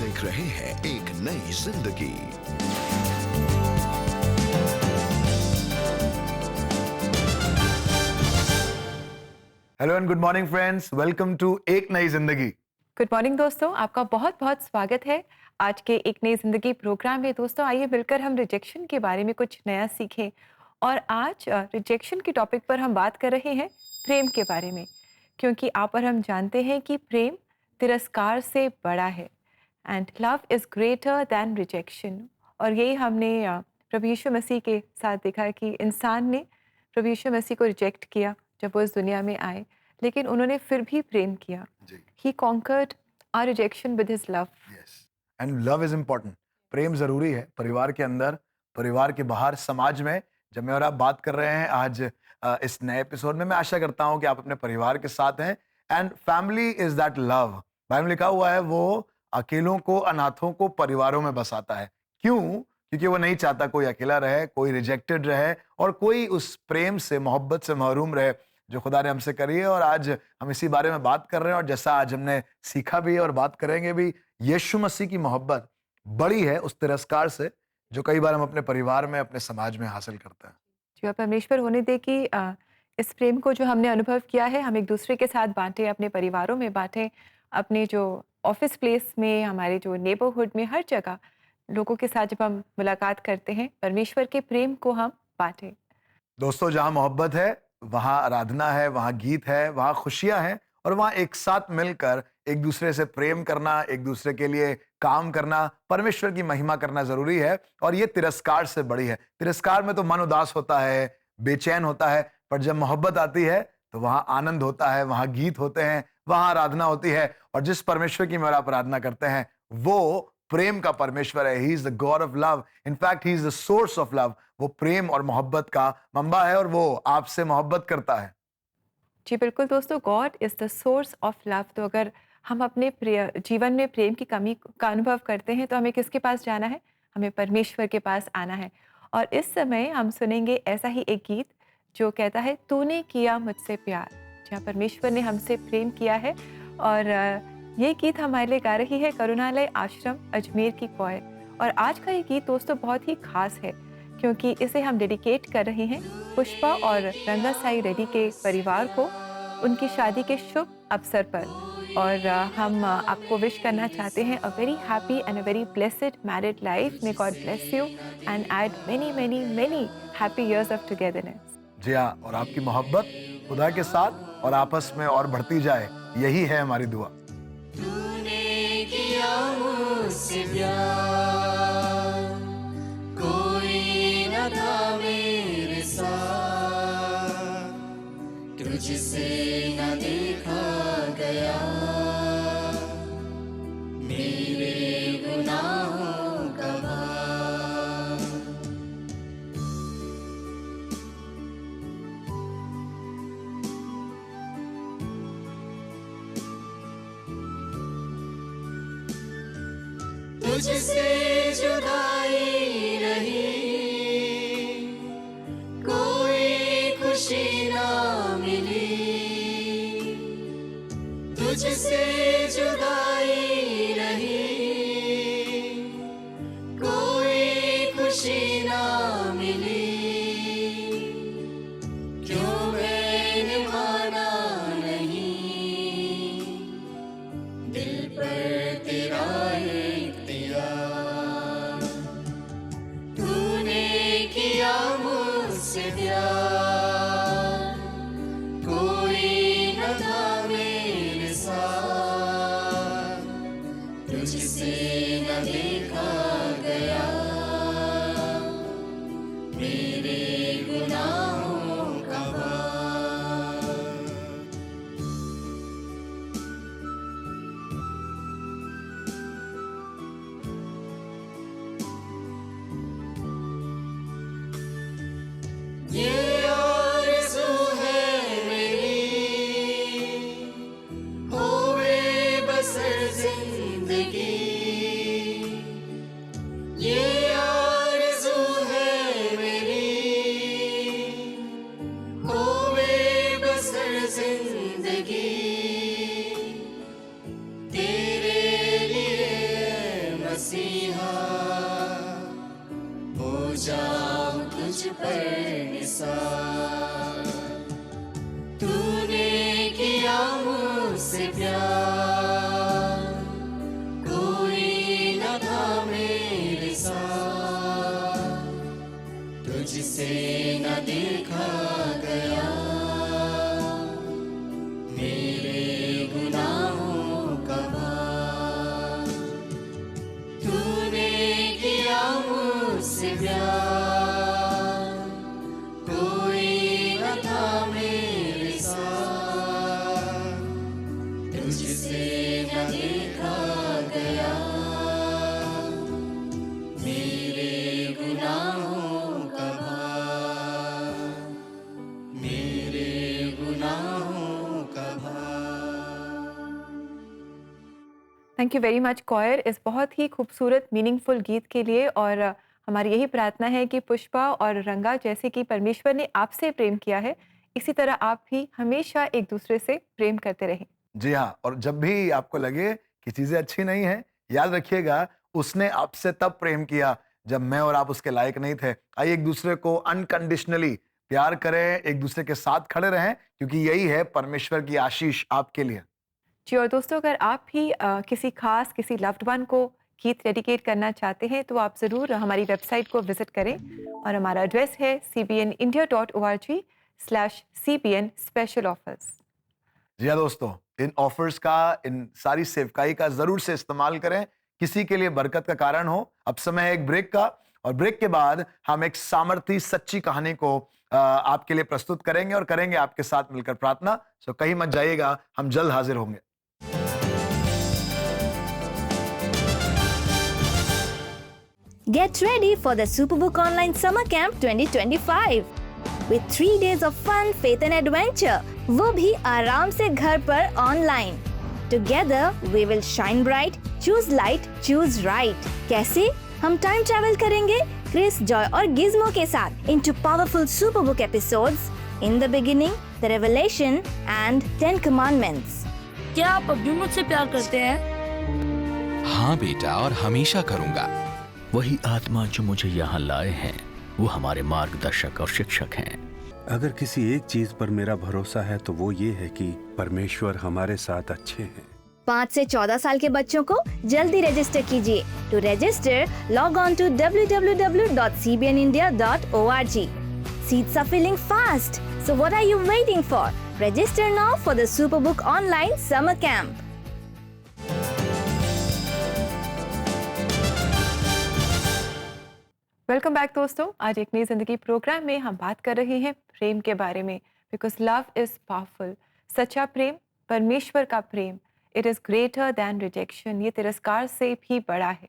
देख रहे हैं एक नई जिंदगी। Hello and good morning friends, welcome to एक नई जिंदगी। गुड मॉर्निंग दोस्तों, आपका बहुत बहुत स्वागत है आज के एक नई ज़िंदगी प्रोग्राम में। दोस्तों आइए मिलकर हम रिजेक्शन के बारे में कुछ नया सीखें। और आज रिजेक्शन के टॉपिक पर हम बात कर रहे हैं प्रेम के बारे में, क्योंकि आप और हम जानते हैं कि प्रेम तिरस्कार से बड़ा है and love is greater than rejection. और यही हमने प्रभु यीशु मसीह के साथ देखा कि इंसान ने प्रभु यीशु मसीह को रिजेक्ट किया जब वो इस दुनिया में आए, लेकिन उन्होंने फिर भी प्रेम किया। जी, He conquered our rejection with his love. Yes. And love is important. प्रेम जरूरी है, परिवार के अंदर, परिवार के बाहर, समाज में। जब मैं और आप बात कर रहे हैं आज इस नए एपिसोड में, मैं आशा करता हूं कि आप अपने परिवार के साथ हैं। And family is that love. Bible में लिखा हुआ है, वो अकेलों को, अनाथों को परिवारों में बसाता है। क्यों? क्योंकि वो नहीं चाहता कोई अकेला रहे, कोई रिजेक्टेड रहे और कोई उस प्रेम से, मोहब्बत से महरूम रहे जो खुदा ने हमसे करी है। और आज हम इसी बारे में बात कर रहे हैं, और जैसा आज हमने सीखा भी है और बात करेंगे भी, यीशु मसीह की मोहब्बत बड़ी है उस तिरस्कार से जो कई बार हम अपने परिवार में, अपने समाज में हासिल करते हैं। जो परमेश्वर होने दे कि इस प्रेम को जो हमने अनुभव किया है, हम एक दूसरे के साथ बांटें, अपने परिवारों में बांटें, अपने जो ऑफिस प्लेस में, हमारे जो नेबरहुड में, हर जगह लोगों के साथ जब हम मुलाकात करते हैं, परमेश्वर के प्रेम को हम बांटें। दोस्तों, जहां मोहब्बत है वहां आराधना है, वहां गीत है, वहां खुशियां हैं, और वहां एक साथ मिलकर एक दूसरे से प्रेम करना, एक दूसरे के लिए काम करना, परमेश्वर की महिमा करना जरूरी है। और ये तिरस्कार से बड़ी है। तिरस्कार में तो मन उदास होता है, बेचैन होता है, पर जब मोहब्बत आती है तो वहां आनंद होता है, वहां गीत होते हैं, वहां आराधना होती है। और जिस परमेश्वर की मेरा आराधना करते हैं वो प्रेम का परमेश्वर है। He is the God of love. In fact he is the source of love. वो प्रेम और मोहब्बत का मंबा है और वो आपसे मोहब्बत करता है। जी बिल्कुल दोस्तों, God is the source of love. तो अगर हम अपने जीवन में प्रेम की कमी का अनुभव करते हैं तो हमें किसके पास जाना है? हमें परमेश्वर के पास आना है। और इस समय हम सुनेंगे ऐसा ही एक गीत जो कहता है, तूने किया मुझसे प्यार, जहाँ परमेश्वर ने हमसे प्रेम किया है। और ये गीत हमारे लिए गा रही है करुणालय आश्रम अजमेर की कॉय। और आज का ये गीत दोस्तों बहुत ही खास है, क्योंकि इसे हम डेडिकेट कर रहे हैं पुष्पा और रंगा साई रेड्डी के परिवार को, उनकी शादी के शुभ अवसर पर। और हम आपको विश करना चाहते हैं a very happy and a very blessed married life. May God bless you and add many many many happy years of togetherness. जी हाँ, और आपकी मोहब्बत खुदा के साथ और आपस में और बढ़ती जाए, यही है हमारी दुआ। तूने किया मुझसे प्यार, कोई न था मेरे साथ, तुझसे न देखा गया मेरे गुनाहों का भार। तुझसे जुदाई रही, कोई खुशी ना मिली, तुझसे जुदाई रही, कोई खुशी ना मिली, क्यों मैंने माना नहीं दिल पर तेरा इख्तियार। तूने किया मुझसे प्यार, कोई न था मेरे साथ, तुझसे न देखा गया मेरे गुनाहों का भार। ये आरज़ू है मेरी, होवे बसर जिंदगी, ये मुझ पर निसार। तूने किया मुझसे प्यार, कोई न था मेरे साथ, तुझसे न देखा गया मेरे गुनाहों का भार। तूने किया मुझसे प्यार, कोई न था मेरे साथ, तुझसे न देखा गया मेरे गुनाहों का भार, मेरे गुनाहों का भार। Thank you very much coir इस बहुत ही खूबसूरत मीनिंगफुल गीत के लिए। और हमारी यही प्रार्थना है कि पुष्पा और रंगा जैसे कि परमेश्वर ने आपसे प्रेम किया है, इसी तरह आप भी हमेशा एक दूसरे से प्रेम करते रहें। जी हाँ, और जब भी आपको लगे कि चीजें अच्छी नहीं है, याद रखिएगा उसने आपसे तब प्रेम किया जब मैं और आप उसके लायक नहीं थे। आइए एक दूसरे को अनकंडीशनली प्यार करें, एक दूसरे के साथ खड़े रहें, क्योंकि यही है परमेश्वर की आशीष आपके लिए। जी, और दोस्तों अगर आप भी किसी खास किसी लव्ड वन को गीत डेडिकेट करना चाहते हैं तो आप ज़रूर हमारी वेबसाइट को विजिट करें और हमारा एड्रेस है cbnindia.org/cbn स्पेशल ऑफर्स। जी हाँ दोस्तों, इन ऑफर्स का, इन सारी सेवकाई का जरूर से इस्तेमाल करें, किसी के लिए बरकत का कारण हो। अब समय है एक ब्रेक का, और ब्रेक के बाद हम एक सामर्थी सच्ची कहानी को आपके लिए प्रस्तुत करेंगे और करेंगे आपके साथ मिलकर प्रार्थना। सो कहीं मत जाइएगा, हम जल्द हाजिर होंगे। Get ready for the Superbook Online Summer Camp 2025 with 3 days of fun, faith and adventure. वो भी आराम से घर पर online. Together we will shine bright, choose light, choose right. कैसे? हम time travel करेंगे Chris, Joy और Gizmo के साथ into powerful Superbook episodes. In the beginning, the Revelation and 10 Commandments. क्या आप अब भी मुझसे प्यार करते हैं? हाँ बेटा, और हमेशा करूंगा। वही आत्मा जो मुझे यहाँ लाए हैं वो हमारे मार्गदर्शक और शिक्षक हैं। अगर किसी एक चीज पर मेरा भरोसा है तो वो ये है कि परमेश्वर हमारे साथ अच्छे हैं। 5 से 14 साल के बच्चों को जल्दी रजिस्टर कीजिए। To register log on to www.cbnindia.org. Seats are filling fast. So what are you waiting for? Register now for the Superbook Online Summer Camp. Welcome back दोस्तों। आज एक नई जिंदगी प्रोग्राम में हम बात कर रहे हैं प्रेम के बारे में, बिकॉज लव इज पावरफुल। सच्चा प्रेम, परमेश्वर का प्रेम, it is greater than rejection. ये तिरस्कार से भी बड़ा है।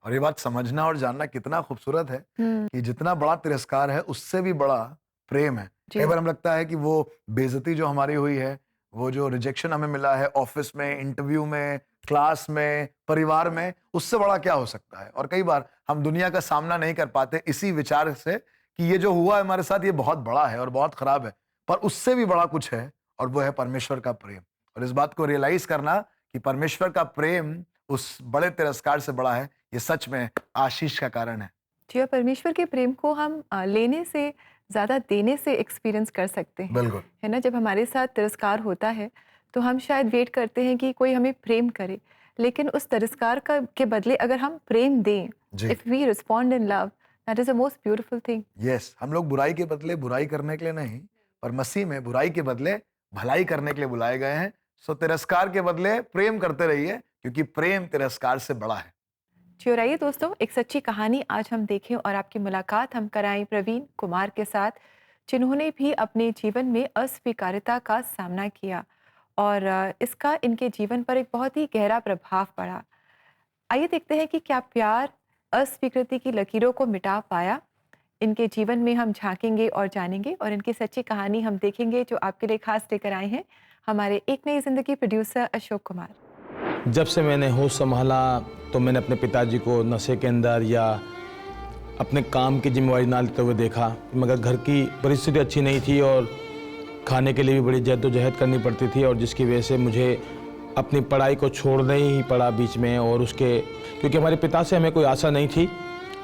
और ये बात समझना और जानना कितना खूबसूरत है कि जितना बड़ा तिरस्कार है उससे भी बड़ा प्रेम है। कई बार हमें लगता है कि वो बेइज्जती जो हमारी हुई है, वो जो रिजेक्शन हमें मिला है ऑफिस में, इंटरव्यू में, क्लास में, परिवार में, उससे बड़ा क्या हो सकता है। और कई बार हम दुनिया का सामना नहीं कर पाते इसी विचार से कि ये जो हुआ है हमारे साथ ये बहुत बड़ा है और बहुत खराब है, पर उससे भी बड़ा कुछ है और वो है परमेश्वर का प्रेम। और इस बात को रियलाइज करना कि परमेश्वर का प्रेम उस बड़े तिरस्कार से बड़ा है, ये सच में आशीष का कारण है। जी, और परमेश्वर के प्रेम को हम लेने से ज़्यादा देने से एक्सपीरियंस कर सकते हैं, बिल्कुल, है ना। जब हमारे साथ तिरस्कार होता है तो हम शायद वेट करते हैं कि कोई हमें प्रेम करे, लेकिन उस तिरस्कार का के बदले अगर हम प्रेम दें, if we respond in love, that is the most beautiful thing. Yes, हम लोग बुराई के बदले बुराई करने के लिए नहीं, पर मसीह में बुराई के बदले भलाई करने के लिए बुलाए गए हैं। सो तिरस्कार के बदले प्रेम करते रहिए, क्योंकि प्रेम तिरस्कार से बड़ा है। जी, और आइए दोस्तों, एक सच्ची कहानी आज हम देखें और आपकी मुलाकात हम कराएं प्रवीण कुमार के साथ, जिन्होंने भी अपने जीवन में अस्वीकार्यता का सामना किया और इसका इनके जीवन पर एक बहुत ही गहरा प्रभाव पड़ा। आइए देखते हैं कि क्या प्यार अस्वीकृति की लकीरों को मिटा पाया। इनके जीवन में हम झांकेंगे और जानेंगे और इनकी सच्ची कहानी हम देखेंगे, जो आपके लिए खास लेकर आए हैं हमारे एक नई जिंदगी प्रोड्यूसर अशोक कुमार। जब से मैंने होश संभाला तो मैंने अपने पिताजी को नशे के अंदर या अपने काम की जिम्मेवारी ना लेते हुए देखा, मगर घर की परिस्थिति अच्छी नहीं थी और खाने के लिए भी बड़ी जद्दोजहद करनी पड़ती थी, और जिसकी वजह से मुझे अपनी पढ़ाई को छोड़ना ही पड़ा बीच में। और उसके क्योंकि हमारे पिता से हमें कोई आशा नहीं थी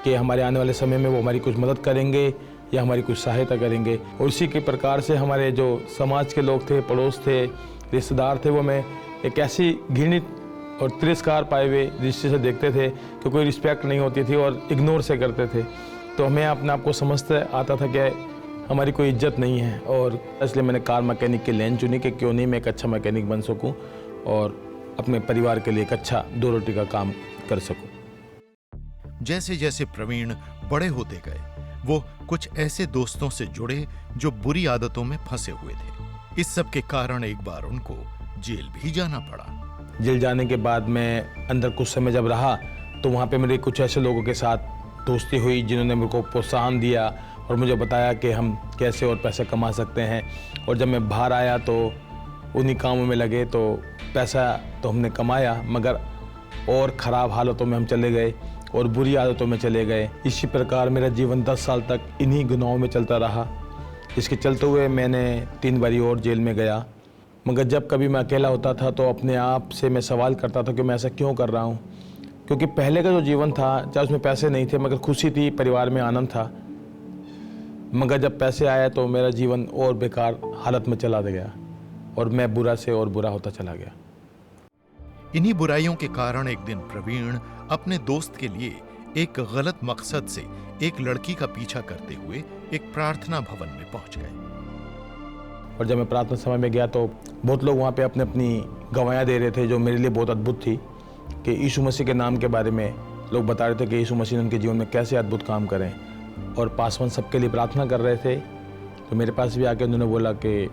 कि हमारे आने वाले समय में वो हमारी कुछ मदद करेंगे या हमारी कुछ सहायता करेंगे। और इसी के प्रकार से हमारे जो समाज के लोग थे, पड़ोस थे, रिश्तेदार थे, वो मैं एक ऐसी घृणित और तिरस्कार पाए हुए दृष्टि से देखते थे कि कोई रिस्पेक्ट नहीं होती थी और इग्नोर से करते थे। तो हमें अपने आप को समझते आता था कि हमारी कोई इज्जत नहीं है, और इसलिए मैंने कार मैकेनिक की लाइन चुनी कि क्यों नहीं मैं एक अच्छा मैकेनिक बन सकूं और अपने परिवार के लिए एक अच्छा 2 रोटी का काम कर सकूं। जैसे जैसे प्रवीण बड़े होते गए, वो कुछ ऐसे दोस्तों से जुड़े जो बुरी आदतों में फंसे हुए थे। इस सब के कारण एक बार उनको जेल भी जाना पड़ा। जेल जाने के बाद मैं अंदर कुछ समय जब रहा तो वहाँ पे मेरे कुछ ऐसे लोगों के साथ दोस्ती हुई जिन्होंने मेरे को प्रोत्साहन दिया और मुझे बताया कि हम कैसे और पैसा कमा सकते हैं। और जब मैं बाहर आया तो उन्हीं कामों में लगे, तो पैसा तो हमने कमाया मगर और ख़राब हालतों में हम चले गए और बुरी आदतों में चले गए। इसी प्रकार मेरा जीवन 10 साल तक इन्हीं गुनाहों में चलता रहा। इसके चलते हुए मैंने 3 बारी और जेल में गया, मगर जब कभी मैं अकेला होता था तो अपने आप से मैं सवाल करता था कि मैं ऐसा क्यों कर रहा हूँ। क्योंकि पहले का जो जीवन था, चाहे उसमें पैसे नहीं थे मगर खुशी थी, परिवार में आनंद था। मगर जब पैसे आए तो मेरा जीवन और बेकार हालत में चला गया और मैं बुरा से और बुरा होता चला गया। इन्हीं बुराइयों के कारण एक दिन प्रवीण अपने दोस्त के लिए एक गलत मकसद से एक लड़की का पीछा करते हुए एक प्रार्थना भवन में पहुंच गए। और जब मैं प्रार्थना समय में गया तो बहुत लोग वहाँ पे अपने अपनी गवाहियाँ दे रहे थे जो मेरे लिए बहुत अद्भुत थी, कि यीशु मसीह के नाम के बारे में लोग बता रहे थे कि यीशु मसीह ने उनके जीवन में कैसे अद्भुत काम करें। और पासवान सबके लिए प्रार्थना कर रहे थे। तो मेरे पास भी आके उन्होंने बोला कि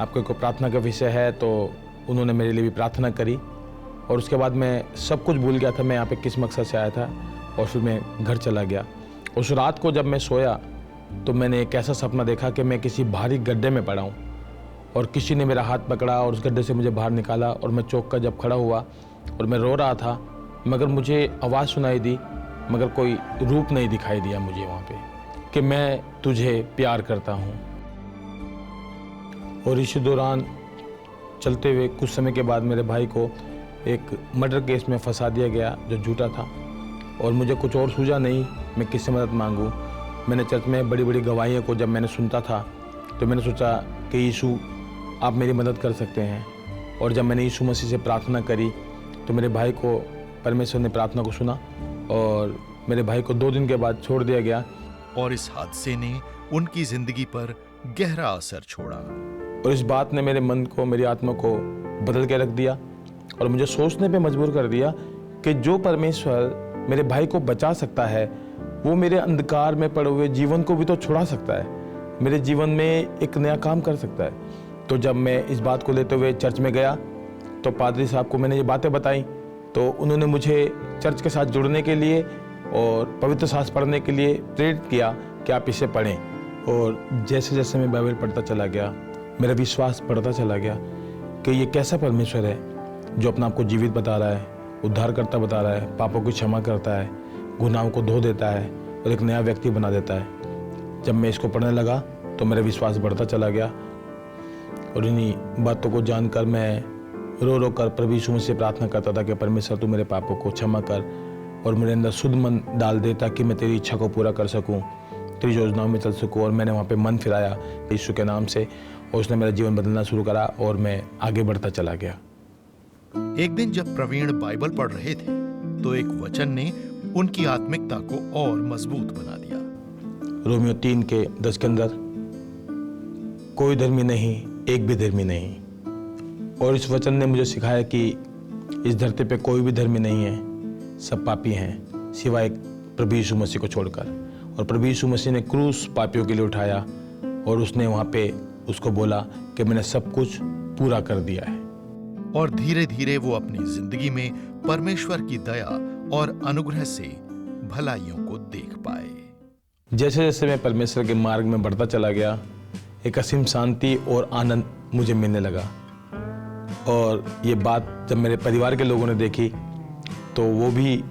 आपको कोई प्रार्थना का विषय है, तो उन्होंने मेरे लिए भी प्रार्थना करी। और उसके बाद मैं सब कुछ भूल गया था मैं यहाँ पे किस मकसद से आया था, और फिर मैं घर चला गया। उस रात को जब मैं सोया तो मैंने एक ऐसा सपना देखा कि मैं किसी भारी गड्ढे में पड़ा हूँ और किसी ने मेरा हाथ पकड़ा और उस गड्ढे से मुझे बाहर निकाला। और मैं चौंक कर जब खड़ा हुआ और मैं रो रहा था, मगर मुझे आवाज़ सुनाई दी मगर कोई रूप नहीं दिखाई दिया मुझे वहाँ पे, कि मैं तुझे प्यार करता हूँ। और इसी दौरान चलते हुए कुछ समय के बाद मेरे भाई को एक मर्डर केस में फंसा दिया गया जो झूठा था, और मुझे कुछ और सूझा नहीं मैं किससे मदद मांगूं। मैंने चर्च में बड़ी बड़ी गवाहियों को जब मैंने सुनता था तो मैंने सोचा कि यीशु आप मेरी मदद कर सकते हैं। और जब मैंने यीशु मसीह से प्रार्थना करी तो मेरे भाई को परमेश्वर ने प्रार्थना को सुना और मेरे भाई को 2 दिन के बाद छोड़ दिया गया। और इस हादसे ने उनकी जिंदगी पर गहरा असर छोड़ा। और इस बात ने मेरे मन को, मेरी आत्मा को बदल के रख दिया और मुझे सोचने पे मजबूर कर दिया कि जो परमेश्वर मेरे भाई को बचा सकता है वो मेरे अंधकार में पड़े हुए जीवन को भी तो छुड़ा सकता है, मेरे जीवन में एक नया काम कर सकता है। तो जब मैं इस बात को लेते हुए चर्च में गया तो पादरी साहब को मैंने ये बातें बताई, तो उन्होंने मुझे चर्च के साथ जुड़ने के लिए और पवित्र शास्त्र पढ़ने के लिए प्रेरित किया कि आप इसे पढ़ें। और जैसे जैसे मैं बाइबल पढ़ता चला गया मेरा विश्वास बढ़ता चला गया कि ये कैसा परमेश्वर है जो अपना आपको जीवित बता रहा है, उद्धारकर्ता बता रहा है, पापों की क्षमा करता है, गुनाहों को धो देता है और एक नया व्यक्ति बना देता है। जब मैं इसको पढ़ने लगा तो मेरा विश्वास बढ़ता चला गया और इन्हीं बातों को जानकर मैं रो रो कर प्रभु यीशु मसीह से प्रार्थना करता था कि परमेश्वर तू मेरे पापों को क्षमा कर और मेरे अंदर शुद्ध मन डाल दे ताकि मैं तेरी इच्छा को पूरा कर सकूं, तेरी योजनाओं में चल सकूं। और मैंने वहाँ पे मन फिराया यीशु के नाम से और उसने मेरा जीवन बदलना शुरू करा और मैं आगे बढ़ता चला गया। एक दिन जब प्रवीण बाइबल पढ़ रहे थे तो एक वचन ने उनकी आत्मिकता को और मजबूत बना दिया। रोमियो 3:10 के अंदर कोई धर्मी नहीं, एक भी धर्मी नहीं। और इस वचन ने मुझे सिखाया कि इस धरती पे कोई भी धर्मी नहीं है, सब पापी हैं सिवाय प्रभु यीशु मसीह को छोड़कर। और प्रभु यीशु मसीह ने क्रूस पापियों के लिए उठाया और उसने वहाँ पे उसको बोला कि मैंने सब कुछ पूरा कर दिया है। और धीरे धीरे वो अपनी जिंदगी में परमेश्वर की दया और अनुग्रह से भलाइयों को देख पाए। जैसे जैसे मैं परमेश्वर के मार्ग में बढ़ता चला गया एक असीम शांति और आनंद मुझे मिलने लगा। और ये बात जब मेरे परिवार के लोगों ने देखी तो वो भी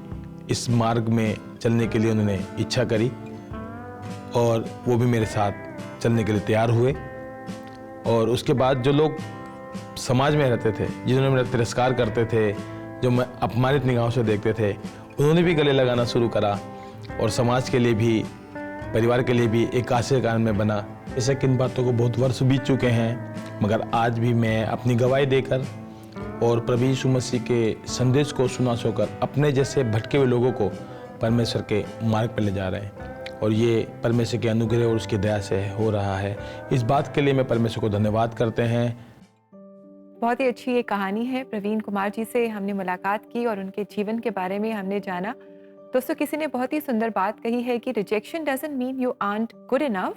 इस मार्ग में चलने के लिए उन्होंने इच्छा करी और वो भी मेरे साथ चलने के लिए तैयार हुए। और उसके बाद जो लोग समाज में रहते थे, जिन्होंने मेरा तिरस्कार करते थे, जो मैं अपमानित निगाहों से देखते थे, उन्होंने भी गले लगाना शुरू करा और समाज के लिए भी परिवार के लिए भी एक आश्चर्य कारण में बना। जैसे कि इन बातों को बहुत वर्ष बीत चुके हैं, मगर आज भी मैं अपनी गवाही देकर और प्रभु यीशु मसीह के संदेश को सुना सोकर अपने जैसे भटके हुए लोगों को परमेश्वर के मार्ग पर ले जा रहे हैं, और ये परमेश्वर के अनुग्रह और उसकी दया से हो रहा है। इस बात के लिए मैं परमेश्वर को धन्यवाद करते हैं। बहुत ही अच्छी ये कहानी है। प्रवीण कुमार जी से हमने मुलाकात की और उनके जीवन के बारे में हमने जाना। दोस्तों, किसी ने बहुत ही सुंदर बात कही है कि rejection doesn't mean you aren't good enough,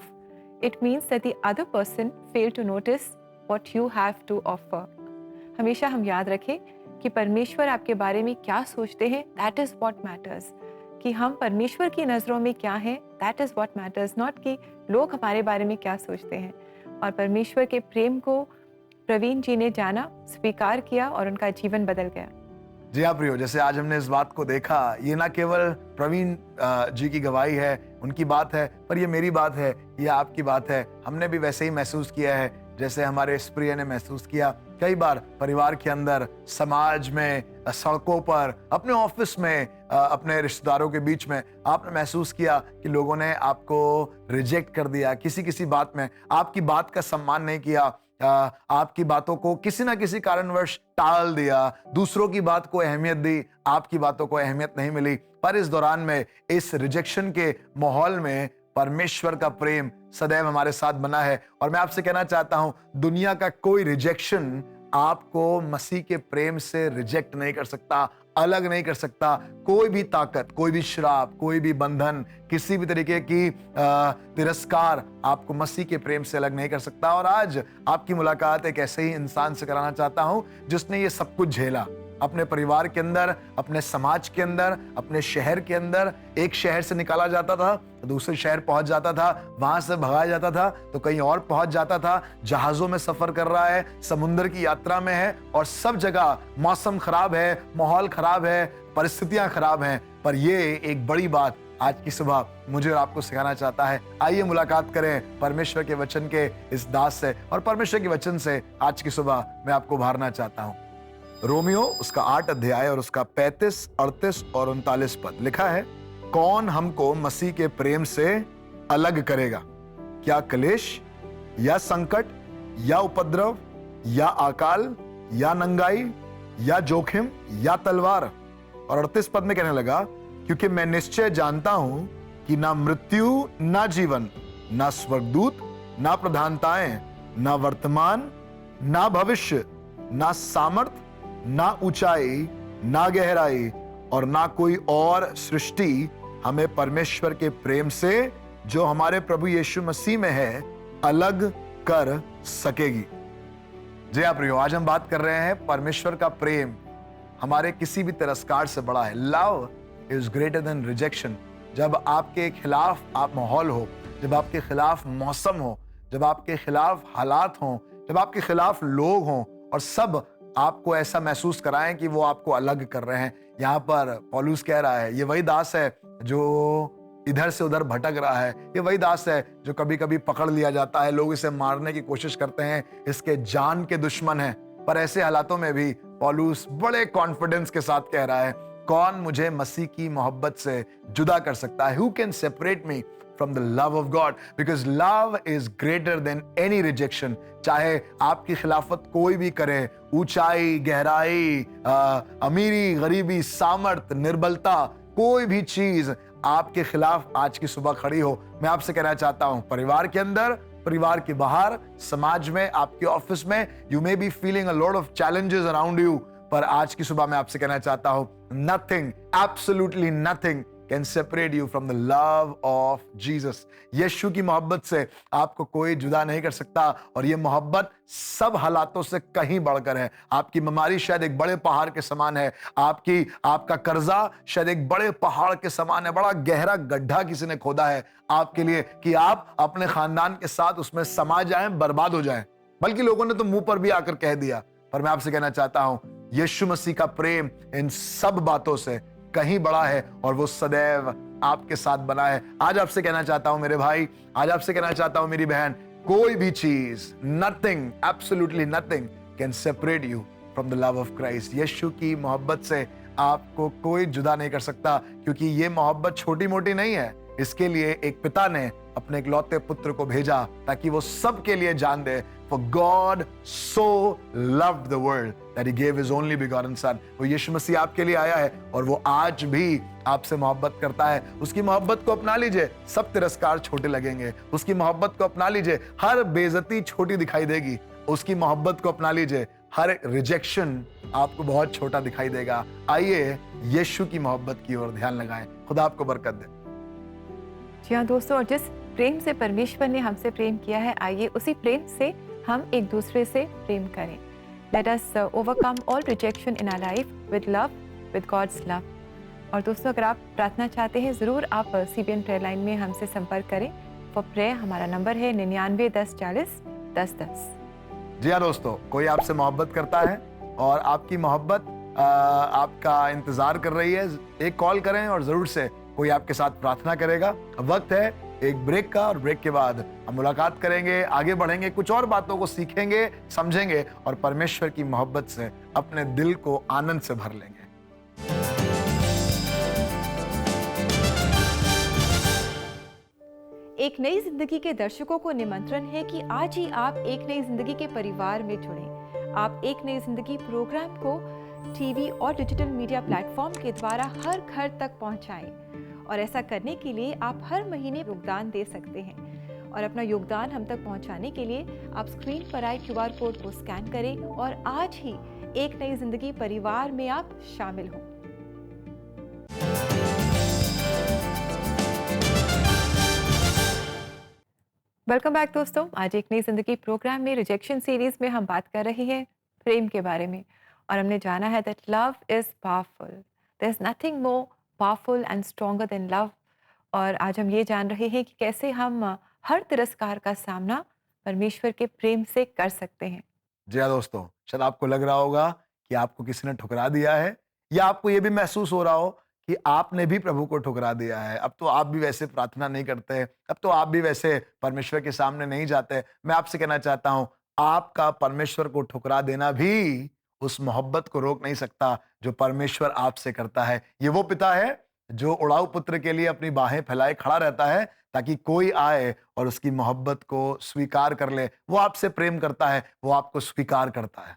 it means that the other person fail to notice what you have to offer. हमेशा हम याद रखें कि परमेश्वर आपके बारे में क्या सोचते हैं, दैट इज व्हाट मैटर्स। कि हम परमेश्वर की नज़रों में क्या हैं, that is what matters, not कि लोग हमारे बारे में क्या सोचते हैं। और परमेश्वर के प्रेम को प्रवीण जी ने जाना, स्वीकार किया और उनका जीवन बदल गया। जी हाँ प्रियो, जैसे आज हमने इस बात को देखा, ये ना केवल प्रवीण जी की गवाही है, उनकी बात है, पर ये मेरी बात है, ये आपकी बात है। हमने भी वैसे ही महसूस किया है जैसे हमारे इस प्रिय ने महसूस किया। कई बार परिवार के अंदर, समाज में, सड़कों पर, अपने ऑफिस में, अपने रिश्तेदारों के बीच में आपने महसूस किया कि लोगों ने आपको रिजेक्ट कर दिया, किसी किसी बात में आपकी बात का सम्मान नहीं किया, आपकी बातों को किसी ना किसी कारणवश टाल दिया, दूसरों की बात को अहमियत दी, आपकी बातों को अहमियत नहीं मिली। पर इस दौरान में, इस रिजेक्शन के माहौल में परमेश्वर का प्रेम सदैव हमारे साथ बना है। और मैं आपसे कहना चाहता हूं, दुनिया का कोई रिजेक्शन आपको मसीह के प्रेम से रिजेक्ट नहीं कर सकता, अलग नहीं कर सकता। कोई भी ताकत, कोई भी श्राप, कोई भी बंधन, किसी भी तरीके की तिरस्कार आपको मसीह के प्रेम से अलग नहीं कर सकता। और आज आपकी मुलाकात एक ऐसे ही इंसान से कराना चाहता हूं जिसने ये सब कुछ झेला, अपने परिवार के अंदर, अपने समाज के अंदर, अपने शहर के अंदर। एक शहर से निकाला जाता था तो दूसरे शहर पहुंच जाता था, वहां से भगाया जाता था तो कहीं और पहुंच जाता था, जहाजों में सफर कर रहा है, समुद्र की यात्रा में है, और सब जगह मौसम खराब है, माहौल खराब है, परिस्थितियां खराब हैं। पर ये एक बड़ी बात आज की सुबह मुझे और आपको सिखाना चाहता है। आइए मुलाकात करें परमेश्वर के वचन के इस दास से, और परमेश्वर के वचन से आज की सुबह मैं आपको उभारना चाहता हूं। रोमियो उसका 8 अध्याय और उसका 35, 38 और 39 पद लिखा है, कौन हमको मसीह के प्रेम से अलग करेगा? क्या क्लेश या संकट या उपद्रव या अकाल या नंगाई या जोखिम या तलवार? और 38 पद में कहने लगा, क्योंकि मैं निश्चय जानता हूं कि ना मृत्यु, ना जीवन, ना स्वर्गदूत, ना प्रधानताएं, ना वर्तमान, ना भविष्य, ना सामर्थ, ना ऊंचाई, ना गहराई और ना कोई और सृष्टि हमें परमेश्वर के प्रेम से जो हमारे प्रभु यीशु मसीह में है अलग कर सकेगी। जी हाँ प्रियो, आज हम बात कर रहे हैं परमेश्वर का प्रेम हमारे किसी भी तिरस्कार से बड़ा है। Love is greater than rejection. जब आपके खिलाफ आप माहौल हो, जब आपके खिलाफ मौसम हो, जब आपके खिलाफ हालात हों, जब आपके खिलाफ लोग हों और सब आपको ऐसा महसूस कराएं कि वो आपको अलग कर रहे हैं। यहाँ पर पौलुस कह रहा है, ये वही दास है जो इधर से उधर भटक रहा है, ये वही दास है जो कभी कभी पकड़ लिया जाता है, लोग इसे मारने की कोशिश करते हैं, इसके जान के दुश्मन हैं। पर ऐसे हालातों में भी पौलुस बड़े कॉन्फिडेंस के साथ कह रहा है, कौन मुझे मसीह की मोहब्बत से जुदा कर सकता है? Who can separate me from the love of God? Because love is greater than any rejection. चाहे आपकी खिलाफत कोई भी करे, ऊंचाई, गहराई, अमीरी, गरीबी, सामर्थ, निर्बलता, कोई भी चीज आपके खिलाफ आज की सुबह खड़ी हो, मैं आपसे कहना चाहता हूं, परिवार के अंदर, परिवार के बाहर, समाज में, आपके ऑफिस में, you may be feeling a lot of challenges around you, पर आज की सुबह मैं आपसे कहना चाहता हूं, nothing, absolutely nothing can separate you from the love of Jesus. यीशु की मोहब्बत से आपको कोई जुदा नहीं कर सकता, और ये मोहब्बत सब हालातों से कहीं बढ़कर है। आपकी बीमारी शायद एक बड़े पहाड़ के समान है, आपका कर्जा शायद एक बड़े पहाड़ के समान है, बड़ा गहरा गड्ढा किसी ने खोदा है आपके लिए कि आप अपने खानदान के साथ उसमें समा जाएं, बर्बाद हो जाएं। बल्कि लोगों ने तो मुंह पर भी आकर कह दिया। पर मैं आपसे कहना चाहता हूं, यीशु मसीह का प्रेम इन सब बातों से कहीं बड़ा है, और वो सदैव आपके साथ बना है। आज आपसे कहना चाहता हूं मेरे भाई, आज आपसे कहना चाहता हूं मेरी बहन, कोई भी चीज, nothing, absolutely nothing can separate you from the love of Christ. Yeshu की मोहब्बत से आपको कोई जुदा नहीं कर सकता, क्योंकि ये मोहब्बत छोटी मोटी नहीं है, इसके लिए एक पिता ने अपने इकलौते पुत्र को भेजा ताकि वो सबके लिए जान दे। For God so loved the world that he gave his only begotten son। वो यीशु मसीह आपके लिए आया है और वो आज भी आपसे मोहब्बत करता है। उसकी मोहब्बत को अपना लीजिए, सब तिरस्कार छोटे लगेंगे। उसकी मोहब्बत को अपना लीजिए, हर बेइज्जती छोटी दिखाई देगी। उसकी मोहब्बत को अपना लीजिए, हर रिजेक्शन आपको बहुत छोटा दिखाई देगा। आइए यीशु की मोहब्बत की ओर ध्यान लगाएं। खुदा आपको बरकत दे। जी हाँ दोस्तों, और जिस प्रेम से परमेश्वर ने हमसे प्रेम किया है, आइए उसी प्रेम से हम एक दूसरे से प्रेम करें। Let us overcome all rejection in our life with love, with God's love. और दोस्तों, अगर आप प्रार्थना चाहते हैं, ज़रूर आप CBN प्रेयर लाइन में हमसे संपर्क करें। फॉर प्रेयर हमारा नंबर है 99 10 40 10 10। जी हाँ दोस्तों, कोई आपसे मोहब्बत करता है और आपकी मोहब्बत आपका इंतजार कर रही है, एक कॉल करें और जरूर से कोई आपके साथ प्रार्थना करेगा। वक्त है एक ब्रेक का और ब्रेक के बाद हम मुलाकात करेंगे, आगे बढ़ेंगे, कुछ और बातों को सीखेंगे, समझेंगे और परमेश्वर की मोहब्बत से अपने दिल को आनंद से भर लेंगे। एक नई जिंदगी के दर्शकों को निमंत्रण है कि आज ही आप एक नई जिंदगी के परिवार में जुड़ें। आप एक नई जिंदगी प्रोग्राम को टीवी और डिजिटल मीडिया प्लेटफॉर्म के द्वारा हर घर तक पहुंचाएं। और ऐसा करने के लिए आप हर महीने योगदान दे सकते हैं। और अपना योगदान हम तक पहुंचाने के लिए आप स्क्रीन पर आए QR कोड को स्कैन करें और आज ही एक नई जिंदगी परिवार में आप शामिल हों। वेलकम बैक दोस्तों। आज एक नई जिंदगी प्रोग्राम में रिजेक्शन सीरीज में हम बात कर रहे हैं प्रेम के बारे में, और हमने जाना है that love is powerful, there is nothing more powerful and stronger than love. और आज हम ये जान रहे हैं कि कैसे हम हर तिरस्कार का सामना परमेश्वर के प्रेम से कर सकते हैं। जी हाँ दोस्तों, शायद आपको लग रहा होगा कि आपको किसी ने ठुकरा दिया है, या आपको ये भी महसूस हो रहा हो कि आपने भी प्रभु को ठुकरा दिया है। अब तो आप भी वैसे प्रार्थना नहीं करते, अब तो आप भी वैसे परमेश्वर के सामने नहीं जाते। मैं आपसे कहना चाहता हूं, आपका परमेश्वर को ठुकरा देना भी उस मोहब्बत को रोक नहीं सकता जो परमेश्वर आपसे करता है। ये वो पिता है जो उड़ाऊ पुत्र के लिए अपनी बाहें फैलाए खड़ा रहता है ताकि कोई आए और उसकी मोहब्बत को स्वीकार कर ले। वो आपसे प्रेम करता है, वो आपको स्वीकार करता है।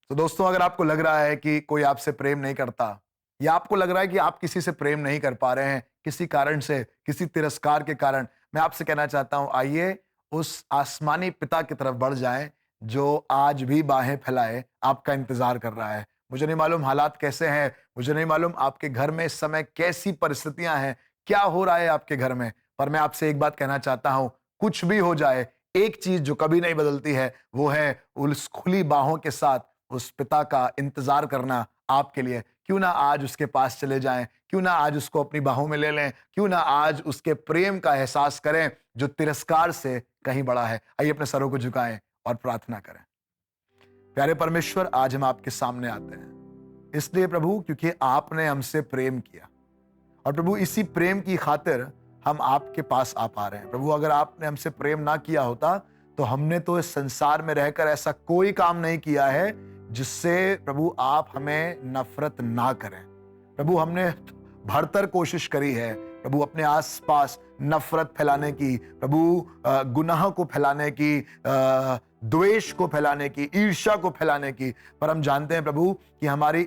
तो दोस्तों, अगर आपको लग रहा है कि कोई आपसे प्रेम नहीं करता, या आपको लग रहा है कि आप किसी से प्रेम नहीं कर पा रहे हैं किसी कारण से, किसी तिरस्कार के कारण, मैं आपसे कहना चाहता हूं, आइए उस आसमानी पिता की तरफ बढ़ जाएं जो आज भी बाहें फैलाए आपका इंतजार कर रहा है। मुझे नहीं मालूम हालात कैसे हैं, मुझे नहीं मालूम आपके घर में इस समय कैसी परिस्थितियां हैं, क्या हो रहा है आपके घर में, पर मैं आपसे एक बात कहना चाहता हूं, कुछ भी हो जाए, एक चीज जो कभी नहीं बदलती है वो है उस खुली बाहों के साथ उस पिता का इंतजार करना आपके लिए। क्यों ना आज उसके पास चले जाएं, क्यों ना आज उसको अपनी बाहों में ले लें, क्यों ना आज उसके प्रेम का एहसास करें जो तिरस्कार से कहीं बड़ा है। आइए अपने सरों को झुकाएं और प्रार्थना करें। प्यारे परमेश्वर, आज हम आपके सामने आते हैं इसलिए प्रभु क्योंकि आपने हमसे प्रेम किया, और प्रभु इसी प्रेम की खातिर हम आपके पास आ पा रहे हैं। प्रभु, अगर आपने हमसे प्रेम ना किया होता तो हमने तो इस संसार में रहकर ऐसा कोई काम नहीं किया है जिससे प्रभु आप हमें नफरत ना करें। प्रभु, हमने भरतर कोशिश करी है प्रभु अपने आसपास नफरत फैलाने की, प्रभु गुनाह को फैलाने की, द्वेष को फैलाने की, ईर्ष्या को फैलाने की, पर हम जानते हैं प्रभु कि हमारी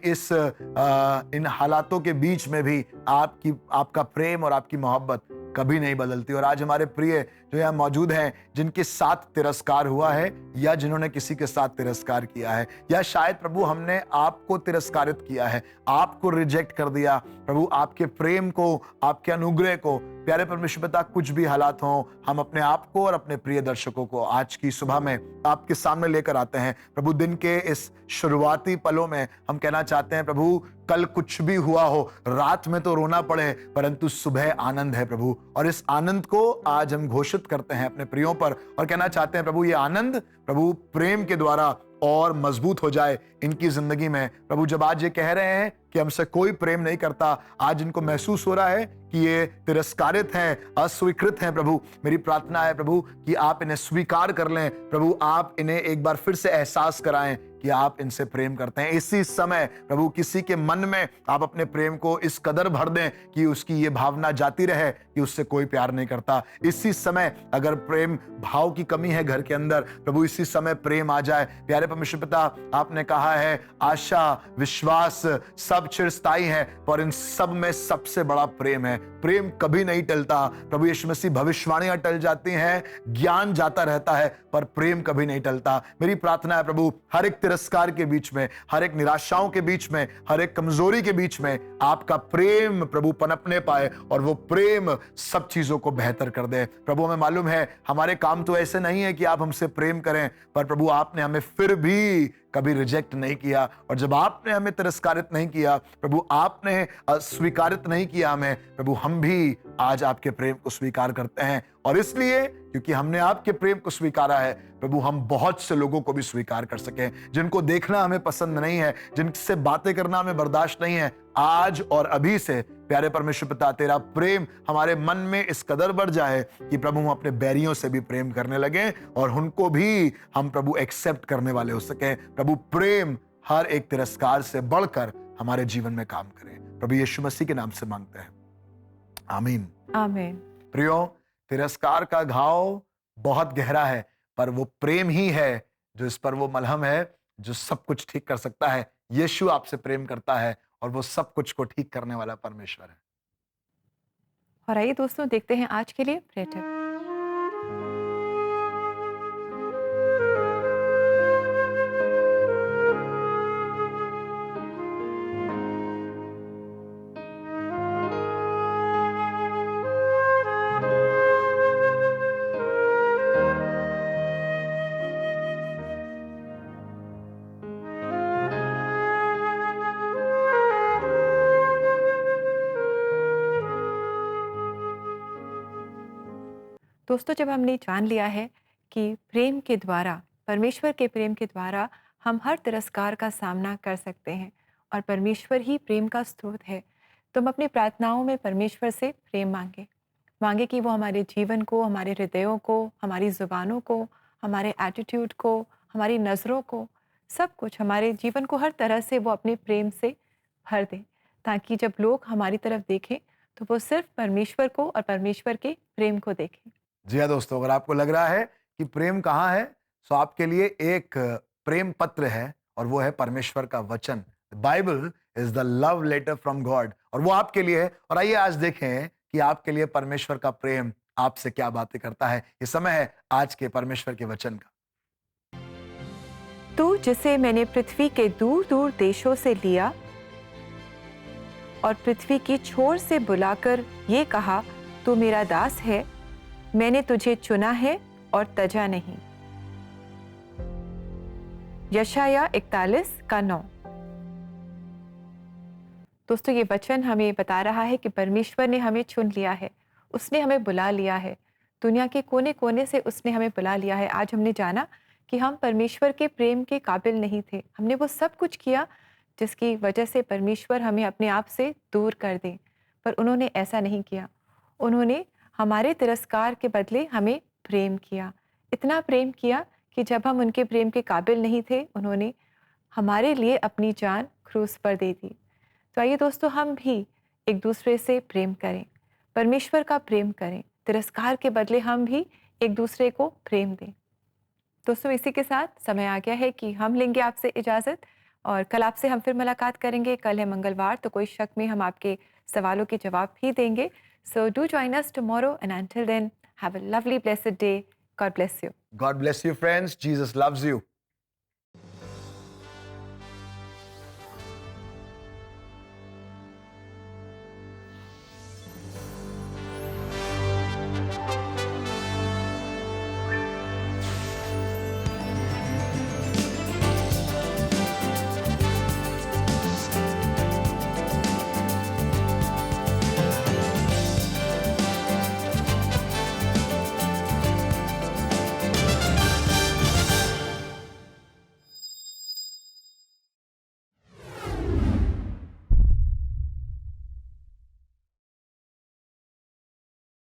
इन हालातों के बीच में भी आपका प्रेम और आपकी मोहब्बत कभी नहीं बदलती। और आज हमारे प्रिय जो यहाँ मौजूद हैं, जिनके साथ तिरस्कार हुआ है या जिन्होंने किसी के साथ तिरस्कार किया है, या शायद प्रभु हमने आपको तिरस्कारित किया है, आपको रिजेक्ट कर दिया, प्रभु आपके प्रेम को, आपके अनुग्रह को, प्यारे परमेश्वर पिता, कुछ भी हालात हों, हम अपने आप को और अपने प्रिय दर्शकों को आज की सुबह में आपके सामने लेकर आते हैं। प्रभु, दिन के इस शुरुआती पलों में हम कहना चाहते हैं प्रभु, कल कुछ भी हुआ हो, रात में तो रोना पड़े परंतु सुबह आनंद है प्रभु, और इस आनंद को आज हम घोषित करते हैं अपने प्रियों पर और कहना चाहते हैं प्रभु, ये आनंद प्रभु प्रेम के द्वारा और मजबूत हो जाए इनकी जिंदगी में। प्रभु जब आज ये कह रहे हैं कि हमसे कोई प्रेम नहीं करता, आज इनको महसूस हो रहा है कि ये तिरस्कारित हैं, अस्वीकृत हैं, प्रभु मेरी प्रार्थना है प्रभु कि आप इन्हें स्वीकार कर लें। प्रभु आप इन्हें एक बार फिर से एहसास कराएं कि आप इनसे प्रेम करते हैं। इसी समय प्रभु किसी के मन में आप अपने प्रेम को इस कदर भर दें कि उसकी ये भावना जाती रहे कि उससे कोई प्यार नहीं करता। इसी समय अगर प्रेम भाव की कमी है घर के अंदर, प्रभु इसी समय प्रेम आ जाए। प्यारे परमेश्वर पिता, आपने कहा है आशा विश्वास सब चिरस्थायी है, पर इन सब में सबसे बड़ा प्रेम है। प्रेम कभी नहीं टलता। प्रभु यीशु मसीह, भविष्यवाणियां टल जाती हैं, ज्ञान जाता रहता है, पर प्रेम कभी नहीं टलता। मेरी प्रार्थना है प्रभु हर एक तिरस्कार के बीच में, हर एक निराशाओं के बीच में, हर एक कमजोरी के बीच में आपका प्रेम प्रभु पनपने पाए और वो प्रेम सब चीजों को बेहतर कर दे। प्रभु हमें मालूम है हमारे काम तो ऐसे नहीं है कि आप हमसे प्रेम करें, पर प्रभु आपने हमें फिर भी कभी रिजेक्ट नहीं किया, और जब आपने हमें तिरस्कारित नहीं किया प्रभु, आपने स्वीकारित नहीं किया हमें प्रभु, हम भी आज आपके प्रेम को स्वीकार करते हैं। और इसलिए क्योंकि हमने आपके प्रेम को स्वीकारा है प्रभु, हम बहुत से लोगों को भी स्वीकार कर सकें जिनको देखना हमें पसंद नहीं है, जिनसे बातें करना हमें बर्दाश्त नहीं है। आज और अभी से प्यारे परमेश्वर पिता, तेरा प्रेम हमारे मन में इस कदर बढ़ जाए कि प्रभु हम अपने बैरियों से भी प्रेम करने लगे और उनको भी हम प्रभु एक्सेप्ट करने वाले हो सके। प्रभु प्रेम हर एक तिरस्कार से बढ़कर हमारे जीवन में काम करे। प्रभु यीशु मसीह के नाम से मांगते हैं, आमीन आमीन। प्रियो, तिरस्कार का घाव बहुत गहरा है, पर वो प्रेम ही है जो इस पर वो मलहम है जो सब कुछ ठीक कर सकता है। यीशु आपसे प्रेम करता है और वो सब कुछ को ठीक करने वाला परमेश्वर है। और आइए दोस्तों देखते हैं आज के लिए प्रेयर टिप। दोस्तों, जब हमने जान लिया है कि प्रेम के द्वारा, परमेश्वर के प्रेम के द्वारा हम हर तिरस्कार का सामना कर सकते हैं और परमेश्वर ही प्रेम का स्रोत है, तो हम अपनी प्रार्थनाओं में परमेश्वर से प्रेम मांगे कि वो हमारे जीवन को, हमारे हृदयों को, हमारी ज़ुबानों को, हमारे एटीट्यूड को, हमारी नज़रों को, सब कुछ हमारे जीवन को हर तरह से वो अपने प्रेम से भर दें, ताकि जब लोग हमारी तरफ देखें तो वो सिर्फ परमेश्वर को और परमेश्वर के प्रेम को देखें। जी हाँ दोस्तों, अगर आपको लग रहा है कि प्रेम कहाँ है, तो आपके लिए एक प्रेम पत्र है और वो है परमेश्वर का वचन। Bible is the love letter from God, और वो आपके लिए है। और आइए आज देखें कि आपके लिए परमेश्वर का प्रेम आपसे क्या बातें करता है। ये समय है आज के परमेश्वर के वचन का। तू जिसे मैंने पृथ्वी के दूर दूर देशों से लिया और पृथ्वी की छोर से बुलाकर ये कहा, तू मेरा दास है, मैंने तुझे चुना है और तजा नहीं। यशाया 41:9। दोस्तों, ये वचन हमें बता रहा है कि परमेश्वर ने हमें चुन लिया है, उसने हमें बुला लिया है, दुनिया के कोने कोने से उसने हमें बुला लिया है। आज हमने जाना कि हम परमेश्वर के प्रेम के काबिल नहीं थे, हमने वो सब कुछ किया जिसकी वजह से परमेश्वर हमें अपने आप से दूर कर दे, पर उन्होंने ऐसा नहीं किया। उन्होंने हमारे तिरस्कार के बदले हमें प्रेम किया, इतना प्रेम किया कि जब हम उनके प्रेम के काबिल नहीं थे, उन्होंने हमारे लिए अपनी जान क्रूस पर दे दी। तो आइए दोस्तों, हम भी एक दूसरे से प्रेम करें, परमेश्वर का प्रेम करें, तिरस्कार के बदले हम भी एक दूसरे को प्रेम दें। दोस्तों, इसी के साथ समय आ गया है कि हम लेंगे आपसे इजाज़त और कल आपसे हम फिर मुलाकात करेंगे। कल है मंगलवार, तो कोई शक में हम आपके सवालों के जवाब भी देंगे। So do join us tomorrow, and until then, have a lovely, blessed day. God bless you. God bless you, friends. Jesus loves you.